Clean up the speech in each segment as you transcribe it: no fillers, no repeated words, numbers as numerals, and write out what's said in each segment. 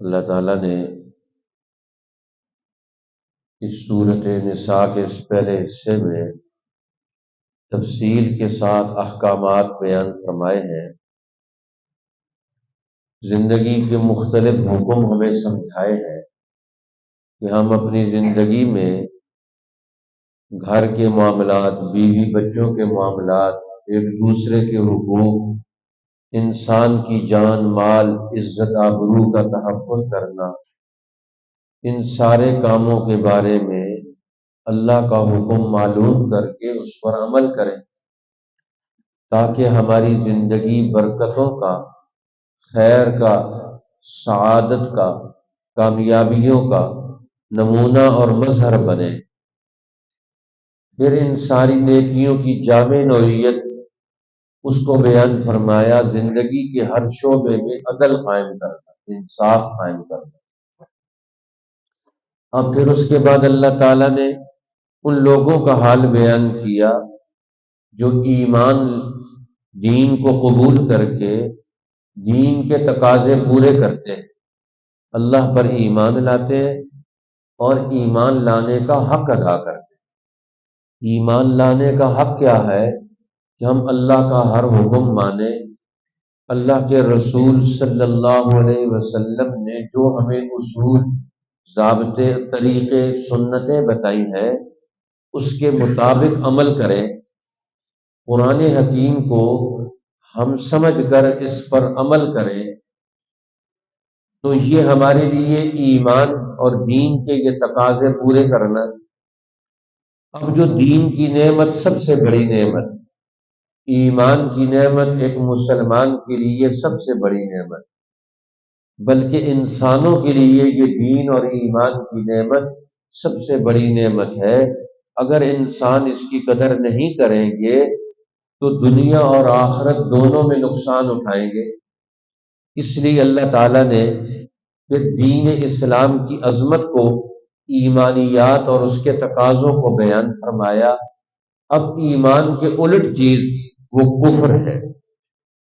اللہ تعالیٰ نے اس صورت نساء کے اس پہلے حصے میں تفصیل کے ساتھ احکامات بیان فرمائے ہیں۔ زندگی کے مختلف حکم ہمیں سمجھائے ہیں کہ ہم اپنی زندگی میں گھر کے معاملات، بیوی بچوں کے معاملات، ایک دوسرے کے حقوق، انسان کی جان مال عزت آبرو کا تحفظ کرنا، ان سارے کاموں کے بارے میں اللہ کا حکم معلوم کر کے اس پر عمل کریں تاکہ ہماری زندگی برکتوں کا، خیر کا، سعادت کا، کامیابیوں کا نمونہ اور مظہر بنے۔ پھر ان ساری نیکیوں کی جامع نوعیت اس کو بیان فرمایا، زندگی کے ہر شعبے میں عدل قائم کرنا، انصاف قائم کرنا۔ اب پھر اس کے بعد اللہ تعالیٰ نے ان لوگوں کا حال بیان کیا جو ایمان، دین کو قبول کر کے دین کے تقاضے پورے کرتے ہیں، اللہ پر ایمان لاتے ہیں اور ایمان لانے کا حق ادا کرتے ہیں۔ ایمان لانے کا حق کیا ہے؟ کہ ہم اللہ کا ہر حکم مانیں، اللہ کے رسول صلی اللہ علیہ وسلم نے جو ہمیں اصول، ضابطے، طریقے، سنتیں بتائی ہیں اس کے مطابق عمل کریں، قرآن حکیم کو ہم سمجھ کر اس پر عمل کریں، تو یہ ہمارے لیے ایمان اور دین کے یہ تقاضے پورے کرنا۔ اب جو دین کی نعمت، سب سے بڑی نعمت، ایمان کی نعمت ایک مسلمان کے لیے سب سے بڑی نعمت، بلکہ انسانوں کے لیے یہ دین اور ایمان کی نعمت سب سے بڑی نعمت ہے۔ اگر انسان اس کی قدر نہیں کریں گے تو دنیا اور آخرت دونوں میں نقصان اٹھائیں گے۔ اس لیے اللہ تعالیٰ نے پھر دین اسلام کی عظمت کو، ایمانیات اور اس کے تقاضوں کو بیان فرمایا۔ اب ایمان کے الٹ چیز وہ کفر ہے۔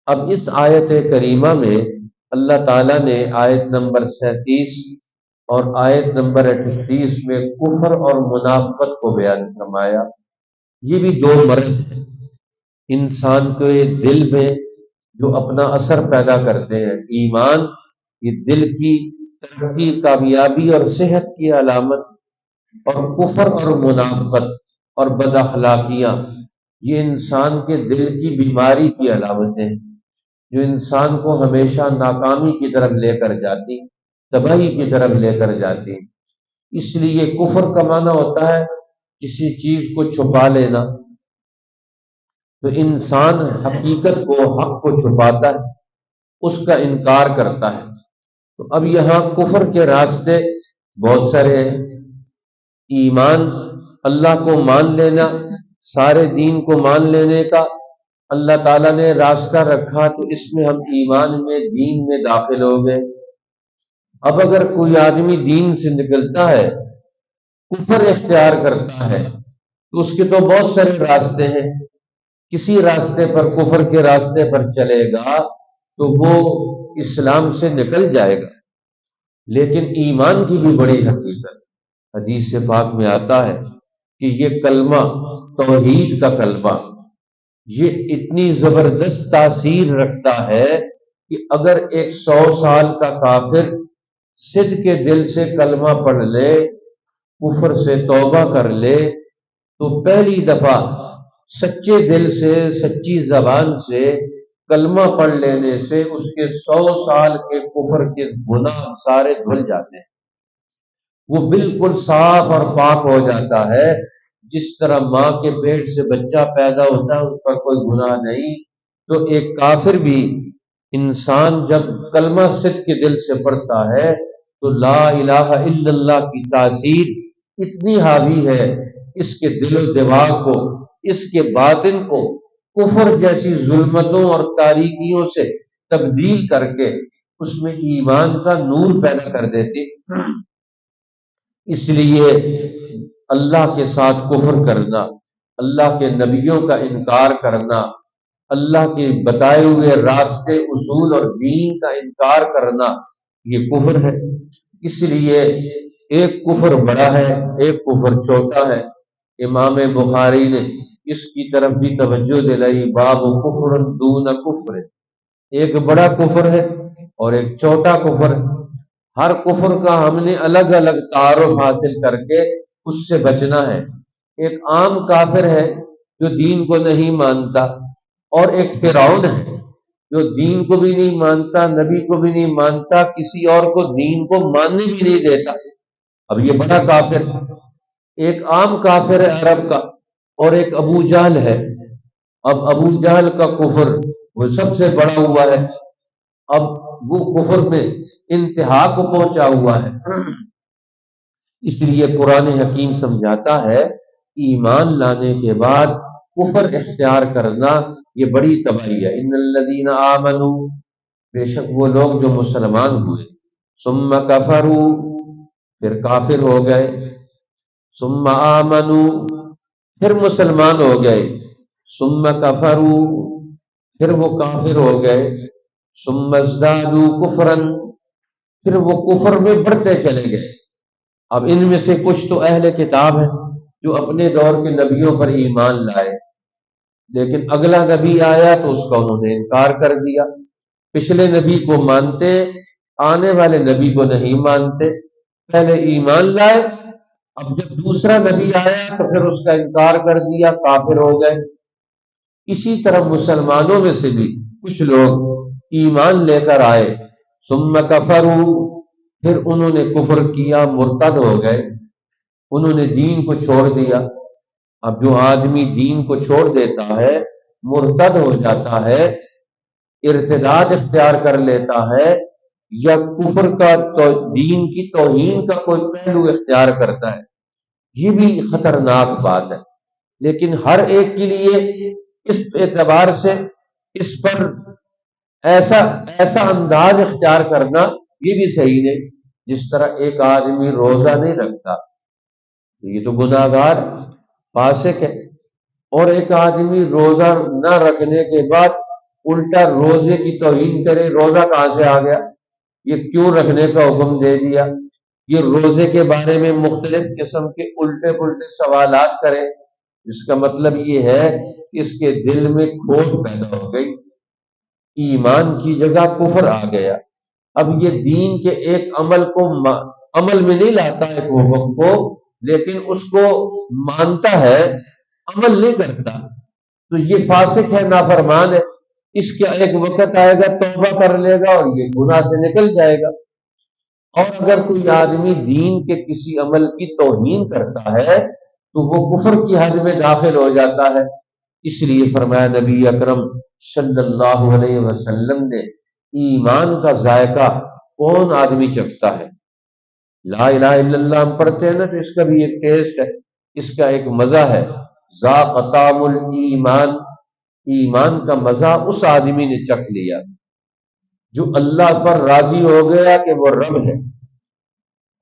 اب اس آیت کریمہ میں اللہ تعالیٰ نے آیت نمبر 37 اور آیت نمبر 38 میں کفر اور منافقت کو بیان فرمایا۔ یہ بھی دو مرض ہیں انسان کے دل میں جو اپنا اثر پیدا کرتے ہیں۔ ایمان یہ دل کی ترقی، کامیابی اور صحت کی علامت، اور کفر اور منافقت اور بد اخلاقیاں یہ انسان کے دل کی بیماری کی علامتیں ہیں جو انسان کو ہمیشہ ناکامی کی طرف لے کر جاتی، تباہی کی طرف لے کر جاتی۔ اس لیے کفر کا معنی ہوتا ہے کسی چیز کو چھپا لینا، تو انسان حقیقت کو، حق کو چھپاتا ہے، اس کا انکار کرتا ہے۔ تو اب یہاں کفر کے راستے بہت سارے ہیں۔ ایمان، اللہ کو مان لینا، سارے دین کو مان لینے کا اللہ تعالیٰ نے راستہ رکھا، تو اس میں ہم ایمان میں، دین میں داخل ہو گئے۔ اب اگر کوئی آدمی دین سے نکلتا ہے، کفر اختیار کرتا ہے، تو اس کے تو بہت سارے راستے ہیں۔ کسی راستے پر، کفر کے راستے پر چلے گا تو وہ اسلام سے نکل جائے گا۔ لیکن ایمان کی بھی بڑی حقیقت حدیث پاک میں آتا ہے کہ یہ کلمہ، توحید کا کلمہ، یہ اتنی زبردست تاثیر رکھتا ہے کہ اگر ایک 100 سال کا کافر صدق کے دل سے کلمہ پڑھ لے، کفر سے توبہ کر لے، تو پہلی دفعہ سچے دل سے، سچی زبان سے کلمہ پڑھ لینے سے اس کے 100 سال کے کفر کے گناہ سارے دھل جاتے ہیں، وہ بالکل صاف اور پاک ہو جاتا ہے۔ جس طرح ماں کے پیٹ سے بچہ پیدا ہوتا ہے، اس پر کوئی گناہ نہیں، تو ایک کافر بھی، انسان جب کلمہ صدق کے دل سے پڑھتا ہے تو لا الہ الا اللہ کی تاثیر اتنی حاوی ہے، اس کے دل و دماغ کو، اس کے باطن کو کفر جیسی ظلمتوں اور تاریکیوں سے تبدیل کر کے اس میں ایمان کا نور پیدا کر دیتی۔ اس لیے اللہ کے ساتھ کفر کرنا، اللہ کے نبیوں کا انکار کرنا، اللہ کے بتائے ہوئے راستے، اصول اور دین کا انکار کرنا، یہ کفر ہے۔ اس لیے ایک کفر بڑا ہے، ایک کفر چھوٹا ہے۔ امام بخاری نے اس کی طرف بھی توجہ دلائی، باب کفر دون کفر، ایک بڑا کفر ہے اور ایک چھوٹا کفر ہے۔ ہر کفر کا ہم نے الگ الگ تعارف حاصل کر کے اس سے بچنا ہے۔ ایک عام کافر ہے جو دین کو نہیں مانتا، اور ایک فرعون ہے جو دین کو بھی نہیں مانتا، نبی کو بھی نہیں مانتا، کسی اور کو دین کو ماننے بھی نہیں دیتا۔ اب یہ بڑا کافر ہے۔ ایک عام کافر ہے عرب کا، اور ایک ابو جہل ہے۔ اب ابو جہل کا کفر وہ سب سے بڑا ہوا ہے، اب وہ کفر میں انتہا کو پہنچا ہوا ہے۔ اس لیے قرآن حکیم سمجھاتا ہے ایمان لانے کے بعد کفر اختیار کرنا یہ بڑی تباہی ہے۔ ان الذین آمنوا، بے شک وہ لوگ جو مسلمان ہوئے، ثم کفروا، پھر کافر ہو گئے، ثم آمنوا، پھر مسلمان ہو گئے، ثم کفروا، پھر وہ کافر ہو گئے، ثم ازدادوا کفرا، پھر وہ کفر میں بڑھتے چلے گئے۔ اب ان میں سے کچھ تو اہل کتاب ہیں جو اپنے دور کے نبیوں پر ایمان لائے، لیکن اگلا نبی آیا تو اس کا انہوں نے انکار کر دیا۔ پچھلے نبی کو مانتے، آنے والے نبی کو نہیں مانتے۔ پہلے ایمان لائے، اب جب دوسرا نبی آیا تو پھر اس کا انکار کر دیا، کافر ہو گئے۔ اسی طرح مسلمانوں میں سے بھی کچھ لوگ ایمان لے کر آئے، ثم کفروا، پھر انہوں نے کفر کیا، مرتد ہو گئے، انہوں نے دین کو چھوڑ دیا۔ اب جو آدمی دین کو چھوڑ دیتا ہے، مرتد ہو جاتا ہے، ارتداد اختیار کر لیتا ہے، یا کفر کا دین کی توہین کا کوئی پہلو اختیار کرتا ہے، یہ بھی خطرناک بات ہے۔ لیکن ہر ایک کے لیے اس اعتبار سے اس پر ایسا انداز اختیار کرنا یہ بھی صحیح نہیں۔ جس طرح ایک آدمی روزہ نہیں رکھتا تو یہ تو گناہگار فاسق ہے، اور ایک آدمی روزہ نہ رکھنے کے بعد الٹا روزے کی توہین کرے، روزہ کہاں سے آ گیا، یہ کیوں رکھنے کا حکم دے دیا، یہ روزے کے بارے میں مختلف قسم کے الٹے پلٹے سوالات کرے، اس کا مطلب یہ ہے کہ اس کے دل میں کھوٹ پیدا ہو گئی، ایمان کی جگہ کفر آ گیا۔ اب یہ دین کے ایک عمل کو عمل میں نہیں لاتا ایک حکم کو، لیکن اس کو مانتا ہے، عمل نہیں کرتا، تو یہ فاسق ہے، نافرمان ہے۔ اس کا ایک وقت آئے گا توبہ کر لے گا اور یہ گناہ سے نکل جائے گا۔ اور اگر کوئی آدمی دین کے کسی عمل کی توہین کرتا ہے تو وہ کفر کی حد میں داخل ہو جاتا ہے۔ اس لیے فرمایا نبی اکرم صلی اللہ علیہ وسلم نے، ایمان کا ذائقہ کون آدمی چکھتا ہے؟ لا الہ الا اللہ ہم پڑھتے ہیں نا، تو اس کا بھی ایک ٹیسٹ ہے، اس کا ایک مزہ ہے۔ ذاق طعم الایمان، ایمان کا مزہ اس آدمی نے چکھ لیا جو اللہ پر راضی ہو گیا کہ وہ رب ہے،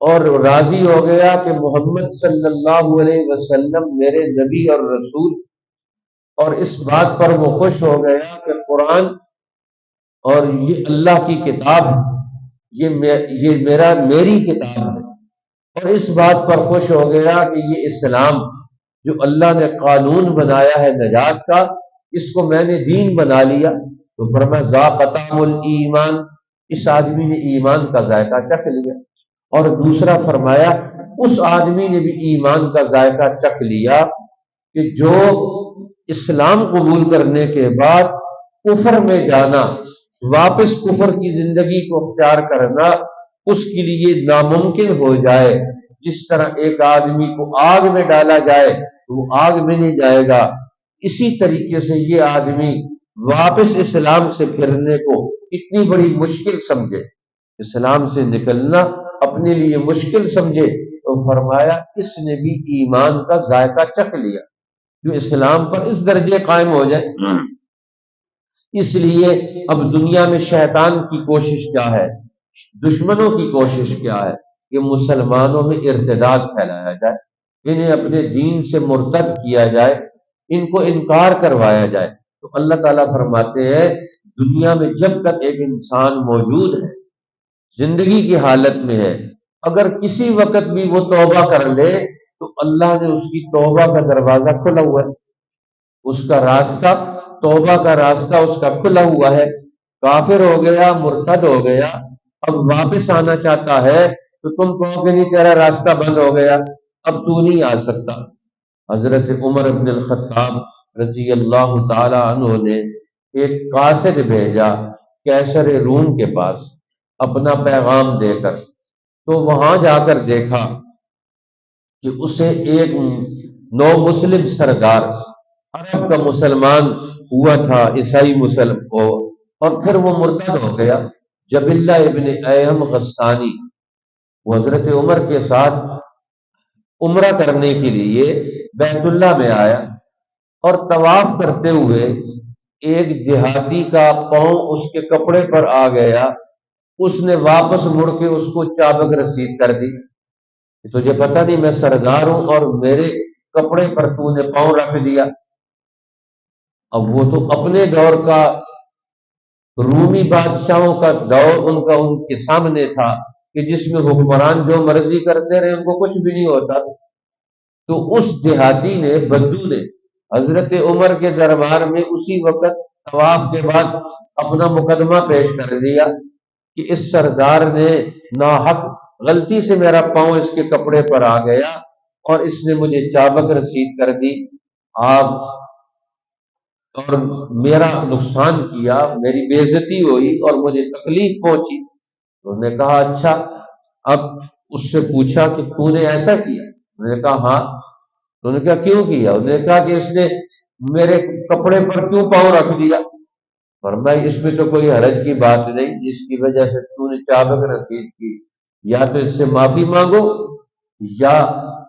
اور راضی ہو گیا کہ محمد صلی اللہ علیہ وسلم میرے نبی اور رسول، اور اس بات پر وہ خوش ہو گیا کہ قرآن اور یہ اللہ کی کتاب ہے، یہ میری کتاب ہے، اور اس بات پر خوش ہو گیا کہ یہ اسلام جو اللہ نے قانون بنایا ہے نجات کا، اس کو میں نے دین بنا لیا۔ تو فرمایا ذاق طعم الایمان، اس آدمی نے ایمان کا ذائقہ چکھ لیا۔ اور دوسرا فرمایا اس آدمی نے بھی ایمان کا ذائقہ چکھ لیا کہ جو اسلام قبول کرنے کے بعد کفر میں جانا، واپس کفر کی زندگی کو اختیار کرنا اس کے لیے ناممکن ہو جائے۔ جس طرح ایک آدمی کو آگ میں ڈالا جائے تو وہ آگ میں نہیں جائے گا، اسی طریقے سے یہ آدمی واپس اسلام سے پھرنے کو اتنی بڑی مشکل سمجھے، اسلام سے نکلنا اپنے لیے مشکل سمجھے، تو فرمایا اس نے بھی ایمان کا ذائقہ چکھ لیا، جو اسلام پر اس درجے قائم ہو جائے۔ اس لیے اب دنیا میں شیطان کی کوشش کیا ہے، دشمنوں کی کوشش کیا ہے کہ مسلمانوں میں ارتداد پھیلایا جائے، انہیں اپنے دین سے مرتد کیا جائے، ان کو انکار کروایا جائے۔ تو اللہ تعالیٰ فرماتے ہیں دنیا میں جب تک ایک انسان موجود ہے زندگی کی حالت میں ہے، اگر کسی وقت بھی وہ توبہ کر لے تو اللہ نے اس کی توبہ کا دروازہ کھلا ہوا ہے، اس کا راستہ، توبہ کا راستہ اس کا کھلا ہوا ہے۔ کافر ہو گیا، مرتد ہو گیا، اب واپس آنا چاہتا ہے تو تم کہو کہ نہیں تیرا راستہ بند ہو گیا، اب تو نہیں آ سکتا۔ حضرت عمر بن الخطاب رضی اللہ تعالی عنہ نے ایک قاصد بھیجا کیسر روم کے پاس اپنا پیغام دے کر، تو وہاں جا کر دیکھا کہ اسے ایک نو مسلم سردار، عرب کا مسلمان ہوا تھا، عیسائی مسلم کو، اور پھر وہ مرتد ہو گیا، جبلہ ابن ایہم غسانی، وہ حضرت عمر کے ساتھ عمرہ کرنے کے لیے بیت اللہ میں آیا، اور طواف کرتے ہوئے ایک دیہاتی کا پاؤں اس کے کپڑے پر آ گیا، اس نے واپس مڑ کے اس کو چابک رسید کر دی کہ تجھے پتہ نہیں میں سردار ہوں اور میرے کپڑے پر تو نے پاؤں رکھ دیا۔ اب وہ تو اپنے دور کا رومی بادشاہوں کا دور ان کے سامنے تھا کہ جس میں حکمران جو مرضی کرتے رہے ان کو کچھ بھی نہیں ہوتا، تو اس دیہاتی نے، بدو نے، حضرت عمر کے دربار میں اسی وقت طواف کے بعد اپنا مقدمہ پیش کر دیا کہ اس سردار نے ناحق غلطی سے میرا پاؤں اس کے کپڑے پر آ گیا اور اس نے مجھے چابک رسید کر دی، آپ اور میرا نقصان کیا، میری بے عزتی ہوئی اور مجھے تکلیف پہنچی۔ انہوں نے کہا اچھا، اب اس سے پوچھا کہ تو نے ایسا کیا؟ انہوں نے کہا ہاں۔ انہوں نے کہا کیوں کیا؟ انہوں نے کہا کہ اس نے میرے کپڑے پر کیوں پاؤں رکھ دیا؟ فرمایا اس میں تو کوئی حرج کی بات نہیں، جس کی وجہ سے تو نے چابک رسید کی، یا تو اس سے معافی مانگو یا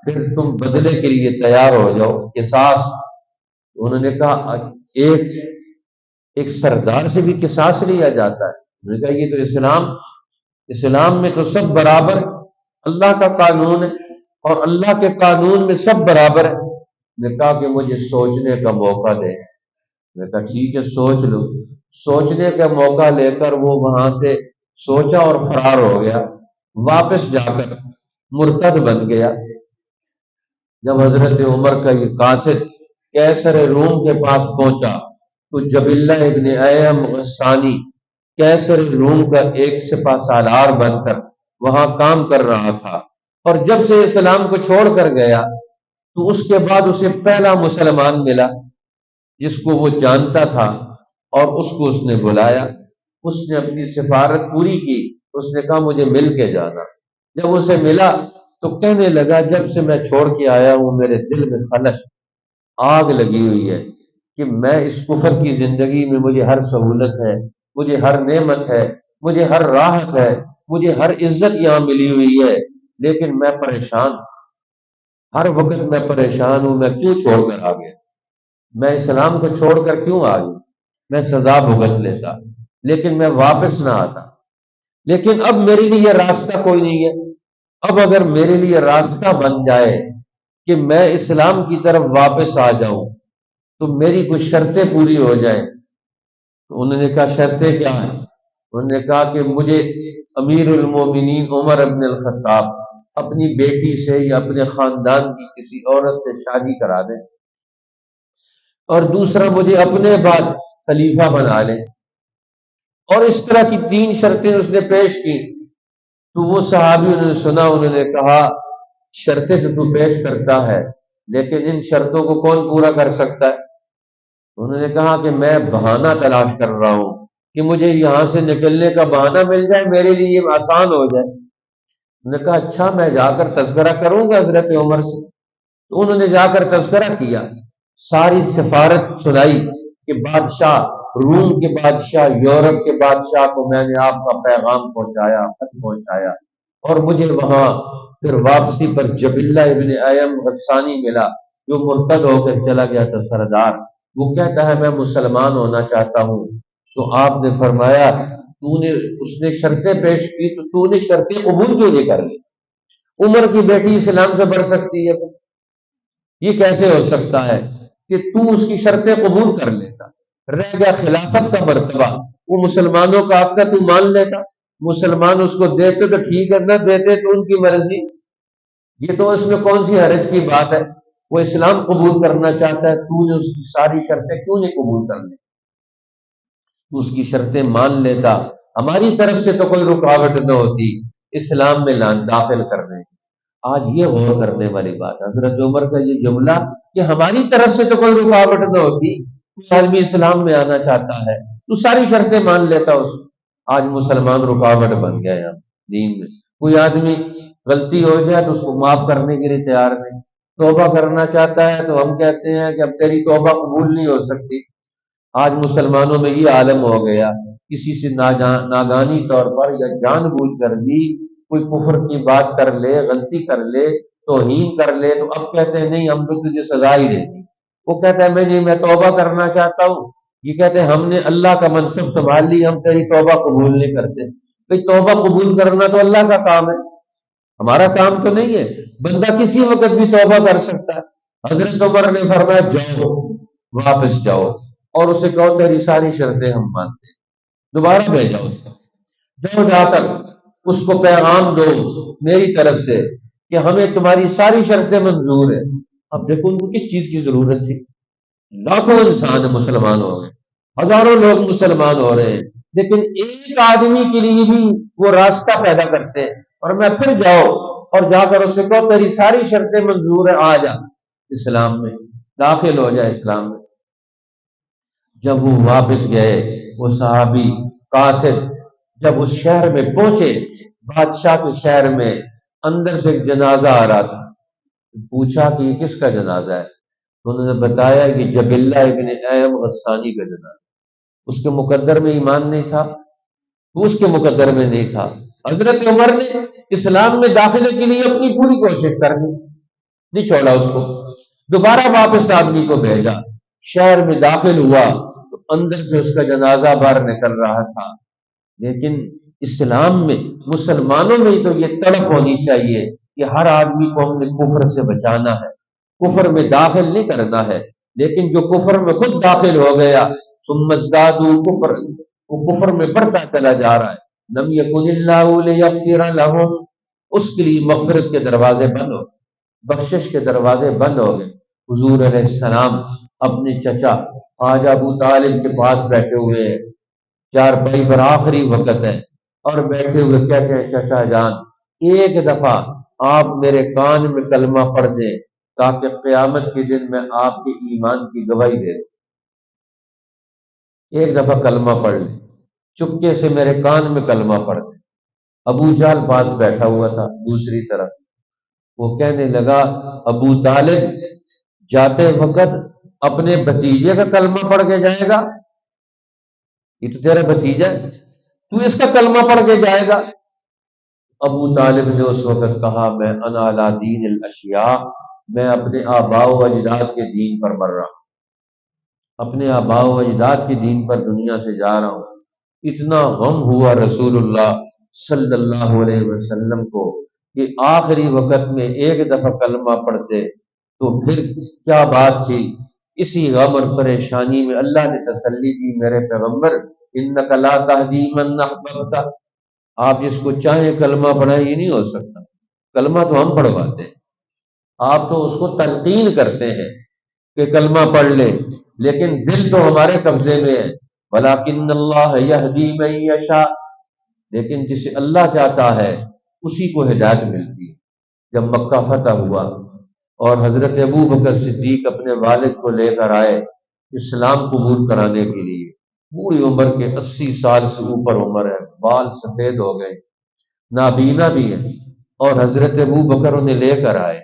پھر تم بدلے کے لیے تیار ہو جاؤ، قصاص۔ انہوں نے کہا ایک ایک سردار سے بھی قصاص لیا جاتا ہے؟ انہوں نے کہا یہ تو اسلام میں تو سب برابر ہے، اللہ کا قانون ہے اور اللہ کے قانون میں سب برابر ہے۔ انہوں نے کہا کہ مجھے سوچنے کا موقع دے۔ میں نے کہا ٹھیک ہے سوچ لو۔ سوچنے کا موقع لے کر وہ وہاں سے سوچا اور فرار ہو گیا، واپس جا کر مرتد بن گیا۔ جب حضرت عمر کا یہ قاصد کیسر روم کے پاس پہنچا تو جبلہ ابن ایہم غسانی کیسر روم کا ایک سپہ سالار بن کر وہاں کام کر رہا تھا، اور جب سے اسلام کو چھوڑ کر گیا تو اس کے بعد اسے پہلا مسلمان ملا جس کو وہ جانتا تھا، اور اس کو اس نے بلایا، اس نے اپنی سفارت پوری کی، اس نے کہا مجھے مل کے جانا۔ جب اسے ملا تو کہنے لگا جب سے میں چھوڑ کے آیا ہوں میرے دل میں خلش، آگ لگی ہوئی ہے کہ میں اس کفر کی زندگی میں مجھے ہر سہولت ہے، مجھے ہر نعمت ہے، مجھے ہر راحت ہے، مجھے ہر عزت یہاں ملی ہوئی ہے، لیکن میں پریشان، ہر وقت میں پریشان ہوں، میں کیوں چھوڑ کر آ گیا؟ میں اسلام کو چھوڑ کر کیوں آ گیا؟ میں سزا بھگت لیتا لیکن میں واپس نہ آتا، لیکن اب میرے لیے راستہ کوئی نہیں ہے۔ اب اگر میرے لیے راستہ بن جائے کہ میں اسلام کی طرف واپس آ جاؤں تو میری کچھ شرطیں پوری ہو جائیں۔ تو انہوں نے کہا شرطیں کیا ہیں؟ انہوں نے کہا کہ مجھے امیر المومنین عمر بن الخطاب اپنی بیٹی سے یا اپنے خاندان کی کسی عورت سے شادی کرا دیں، اور دوسرا مجھے اپنے بعد خلیفہ بنا لیں، اور اس طرح کی 3 شرطیں اس نے پیش کی۔ تو وہ صحابی انہوں نے سنا، انہوں نے کہا شرطیں تو پیش کرتا ہے لیکن ان شرطوں کو کون پورا کر سکتا ہے؟ انہوں نے کہا کہ میں بہانہ تلاش کر رہا ہوں کہ مجھے یہاں سے نکلنے کا بہانہ مل جائے، میرے لیے آسان ہو جائے۔ انہوں نے کہا اچھا میں جا کر تذکرہ کروں گا حضرت عمر سے۔ تو انہوں نے جا کر تذکرہ کیا، ساری سفارت سنائی کہ بادشاہ، روم کے بادشاہ، یورپ کے بادشاہ کو میں نے آپ کا پیغام پہنچایا، خط پہنچایا، اور مجھے وہاں پھر واپسی پر جبلہ ابن ایہم غسانی ملا جو مرتد ہو کر چلا گیا تھا سردار، وہ کہتا ہے میں مسلمان ہونا چاہتا ہوں۔ تو آپ نے فرمایا اس نے شرطیں پیش کی تو نے شرطیں قبول کیوں نہیں کر لی؟ عمر کی بیٹی اسلام سے بڑھ سکتی ہے؟ یہ کیسے ہو سکتا ہے کہ تو اس کی شرطیں قبول کر لیتا؟ رہ گیا خلافت کا مرتبہ، وہ مسلمانوں کا حق کا تو مان لیتا، مسلمان اس کو دیتے تو ٹھیک ہے، نہ دیتے تو ان کی مرضی، یہ تو اس میں کون سی حرج کی بات ہے؟ وہ اسلام قبول کرنا چاہتا ہے، تو نے اس کی ساری شرطیں کیوں نہیں قبول کرنی؟ تو اس کی شرطیں مان لیتا، ہماری طرف سے تو کوئی رکاوٹ نہ ہوتی اسلام میں داخل کرنے کی۔ آج یہ غور کرنے والی بات ہے، حضرت عمر کا یہ جملہ کہ ہماری طرف سے تو کوئی رکاوٹ نہ ہوتی، کوئی آدمی اسلام میں آنا چاہتا ہے تو ساری شرطیں مان لیتا اس۔ آج مسلمان رکاوٹ بن گیا ہے دین میں، کوئی آدمی غلطی ہو جائے تو اس کو معاف کرنے کے لیے تیار نہیں، توبہ کرنا چاہتا ہے تو ہم کہتے ہیں کہ اب تیری توبہ قبول نہیں ہو سکتی۔ آج مسلمانوں میں یہ عالم ہو گیا، کسی سے ناگانی طور پر یا جان بوجھ کر بھی کوئی کفر کی بات کر لے، غلطی کر لے، توہین کر لے، تو اب کہتے ہیں نہیں ہم تو تجھے سزا ہی دیں گے۔ وہ کہتا ہے میں توبہ کرنا چاہتا ہوں، یہ کہتے ہیں ہم نے اللہ کا منصب سنبھال لی، ہم تیری توبہ قبول نہیں کرتے۔ بھئی توبہ قبول کرنا تو اللہ کا کام ہے، ہمارا کام تو نہیں ہے۔ بندہ کسی وقت بھی توبہ کر سکتا ہے۔ حضرت عمر نے فرمایا جاؤ، واپس جاؤ اور اسے کہو تیری ساری شرطیں ہم مانتے ہیں۔ دوبارہ بھیجا اس کو، جاؤ جا کر اس کو پیغام دو میری طرف سے کہ ہمیں تمہاری ساری شرطیں منظور ہیں۔ اب دیکھو ان کو کس چیز کی ضرورت تھی؟ لاکھوں انسان مسلمان ہو گئے، ہزاروں لوگ مسلمان ہو رہے ہیں، لیکن ایک آدمی کے لیے بھی وہ راستہ پیدا کرتے ہیں اور میں پھر جاؤ اور جا کر اسے کہو تیری ساری شرطیں منظور ہیں، آ جا اسلام میں، داخل ہو جائے اسلام میں۔ جب وہ واپس گئے، وہ صحابی قاصد جب اس شہر میں پہنچے، بادشاہ کے شہر میں، اندر سے ایک جنازہ آ رہا تھا۔ پوچھا کہ یہ کس کا جنازہ ہے؟ تو انہوں نے بتایا کہ جبلہ ابن ایم غسانی کا جنازہ۔ اس کے مقدر میں ایمان نہیں تھا، تو اس کے مقدر میں نہیں تھا۔ حضرت عمر نے اسلام میں داخلے کے لیے اپنی پوری کوشش کرنی، نہیں چھوڑا اس کو، دوبارہ واپس آدمی کو بھیجا، شہر میں داخل ہوا تو اندر سے اس کا جنازہ باہر نکل رہا تھا۔ لیکن اسلام میں، مسلمانوں میں تو یہ تڑپ ہونی چاہیے کہ ہر آدمی کو ہم نے کفر سے بچانا ہے، کفر میں داخل نہیں کرنا ہے۔ لیکن جو کفر میں خود داخل ہو گیا، ثم ازدادوا کفر، وہ کفر میں بڑھتا چلا جا رہا ہے۔ لم یکن اللہ لیغفر لهم، اس کے لیے مغفرت کے دروازے بند ہو، بخشش کے دروازے بند ہو گئے۔ حضور علیہ السلام اپنے چچا خواجہ ابو طالب کے پاس بیٹھے ہوئے ہیں، چارپائی پر آخری وقت ہے، اور بیٹھے ہوئے کہتے ہیں چچا جان ایک دفعہ آپ میرے کان میں کلمہ پڑھ دیں تاکہ قیامت کے دن میں آپ کے ایمان کی گواہی دے دوں۔ ایک دفعہ کلمہ پڑھ لیں، چپکے سے میرے کان میں کلمہ پڑھ دیں۔ ابو جہل پاس بیٹھا ہوا تھا دوسری طرف، وہ کہنے لگا ابو طالب جاتے وقت اپنے بھتیجے کا کلمہ پڑھ کے جائے گا؟ یہ تو تیرا بھتیجا ہے، تو اس کا کلمہ پڑھ کے جائے گا؟ ابو طالب نے اس وقت کہا میں انا علی دین الاشیاء، میں اپنے آباء و اجداد کے دین پر مر رہا ہوں، اپنے آباء و اجداد کے دین پر دنیا سے جا رہا ہوں۔ اتنا غم ہوا رسول اللہ صلی اللہ علیہ وسلم کو کہ آخری وقت میں ایک دفعہ کلمہ پڑھتے تو پھر کیا بات تھی۔ اسی غم اور پریشانی میں اللہ نے تسلی دی میرے پیغمبر انک لا تہدی من احببت، آپ جس کو چاہیں کلمہ پڑھائیں، یہ نہیں ہو سکتا، کلمہ تو ہم پڑھواتے ہیں، آپ تو اس کو تلقین کرتے ہیں کہ کلمہ پڑھ لے، لیکن دل تو ہمارے قبضے میں ہے۔ ولیکن اللہ یہدی من یشاء، لیکن جسے اللہ چاہتا ہے اسی کو ہدایت ملتی ہے۔ جب مکہ فتح ہوا اور حضرت ابو بکر صدیق اپنے والد کو لے کر آئے اسلام قبول کرانے کے لیے، پوری عمر کے 80 سال سے اوپر عمر ہے، بال سفید ہو گئے، نابینا بھی ہے، اور حضرت ابو بکر انہیں لے کر آئے،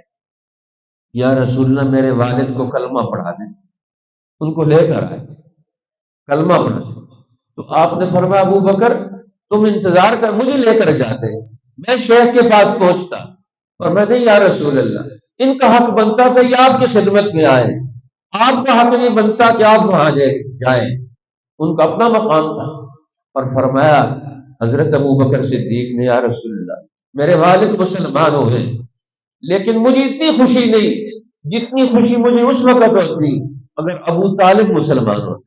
یا رسول اللہ میرے والد کو کلمہ پڑھا دیں، ان کو لے کر آئے کلمہ پڑھا دیں۔ تو آپ نے فرمایا ابو بکر تم انتظار کر، مجھے لے کر جاتے، میں شیخ کے پاس پہنچتا، اور میں نہیں یا رسول اللہ ان کا حق بنتا تھا یہ آپ کی خدمت میں آئے، آپ کا حق نہیں بنتا کہ آپ وہاں جائیں، ان کا اپنا مقام تھا۔ اور فرمایا حضرت ابو بکر صدیق نے یا رسول اللہ میرے والد مسلمان ہوئے، لیکن مجھے اتنی خوشی نہیں جتنی خوشی مجھے اس وقت ہوتی اگر ابو طالب مسلمان ہوتے،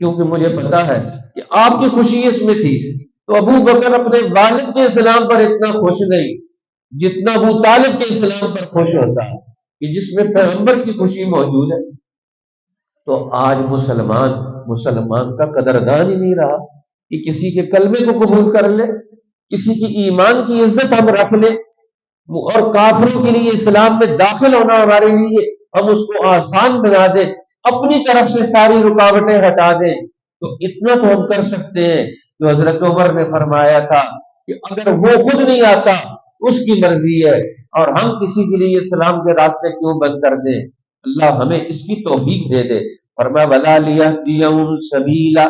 کیونکہ مجھے پتا ہے کہ آپ کی خوشی اس میں تھی تو ابو بکر اپنے والد کے اسلام پر اتنا خوش نہیں جتنا ابو طالب کے اسلام پر خوش ہوتا ہے کہ جس میں پیغمبر کی خوشی موجود ہے۔ تو آج مسلمان کا قدردان ہی نہیں رہا کہ کسی کے کلمے کو قبول کر لے، کسی کی ایمان کی عزت ہم رکھ لیں، اور کافروں کے لیے اسلام میں داخل ہونا ہمارے لیے ہم اس کو آسان بنا دیں، اپنی طرف سے ساری رکاوٹیں ہٹا دیں۔ تو اتنا تو ہم کر سکتے ہیں جو حضرت عمر نے فرمایا تھا کہ اگر وہ خود نہیں آتا اس کی مرضی ہے، اور ہم کسی کے لیے اسلام کے راستے کیوں بند کر دیں؟ اللہ ہمیں اس کی توفیق دے دے۔ فرمایا وَلَا لِيَهْدِيَهُمْ سَبِيلًا،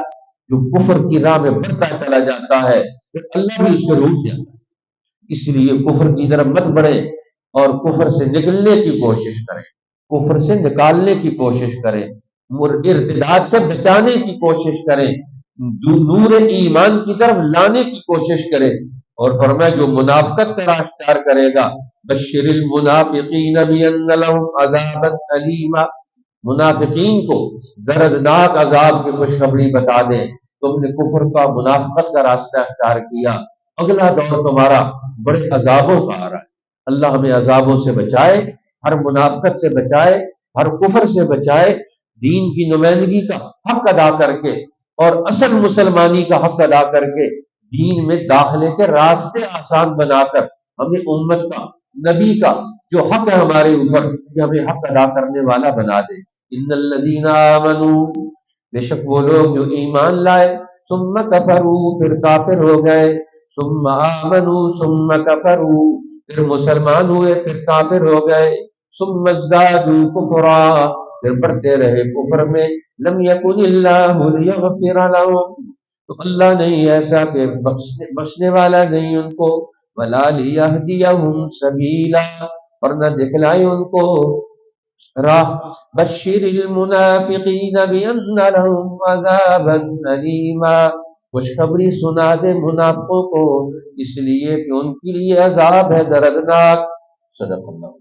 جو کفر کی راہ میں بڑھتا چلا جاتا ہے پھر اللہ بھی اس کو روک جاتا ہے۔ اس لیے کفر کی طرف مت بڑھے اور کفر سے نکلنے کی کوشش کریں، کفر سے نکالنے کی کوشش کریں، ارتداد سے بچانے کی کوشش کریں، نور ایمان کی طرف لانے کی کوشش کریں۔ اور فرمایا جو منافقت کا اختیار کرے گا بشر المنافقین بان لهم عذابا الیما، منافقین کو دردناک عذاب کی خوشخبری بتا دیں۔ تم نے کفر کا منافقت کا راستہ اختیار کیا، اگلا دور تمہارا بڑے عذابوں کا آ رہا ہے۔ اللہ ہمیں عذابوں سے بچائے، ہر منافقت سے بچائے، ہر کفر سے بچائے، دین کی نمائندگی کا حق ادا کر کے اور اصل مسلمانی کا حق ادا کر کے دین میں داخلے کے راستے آسان بنا کر ہمیں امت کا، نبی کا جو حق ہے ہمارے اوپر، یہ ہمیں حق ادا کرنے والا بنا دے۔ ان الذین آمنوا، بے شک وہ لوگ جو ایمان لائے، ثم کفروا پھر کافر ہو گئے، ثم آمنوا ثم کفروا پھر مسلمان ہوئے پھر کافر ہو گئے، ثم ازدادوا کفرا پھر بڑھتے رہے کفر میں، لم یکن اللہ لیغفر لهم، تو اللہ نہیں ایسا کہ بخشنے والا نہیں ان کو، ولا لیہدیہم سبیلا اور نہ دکھلائے ان کو راہ، بشر المنافقین بان لهم عذابا الیما، خوشخبری سنا دے منافقوں کو اس لیے کہ ان کے لیے عذاب ہے دردناک۔ صدق اللہ۔